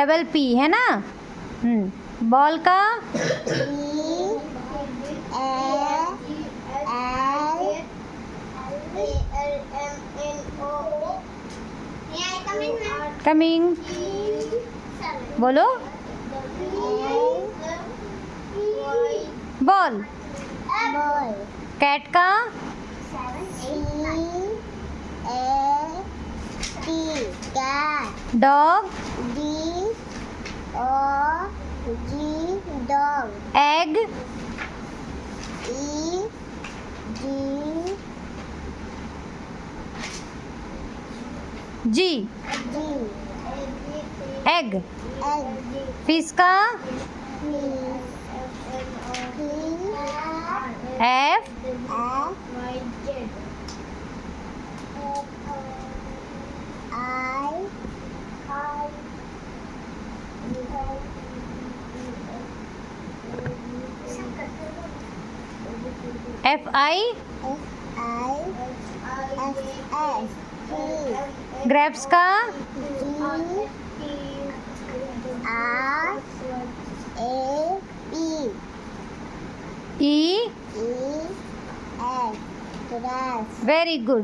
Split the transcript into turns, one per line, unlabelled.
Double P है ना। Ball का कमिंग, बोलो। बॉल। कैट का डॉग। एग। जी। एग। फिश का एफ। F I. ग्रेप्स का ई। Very good.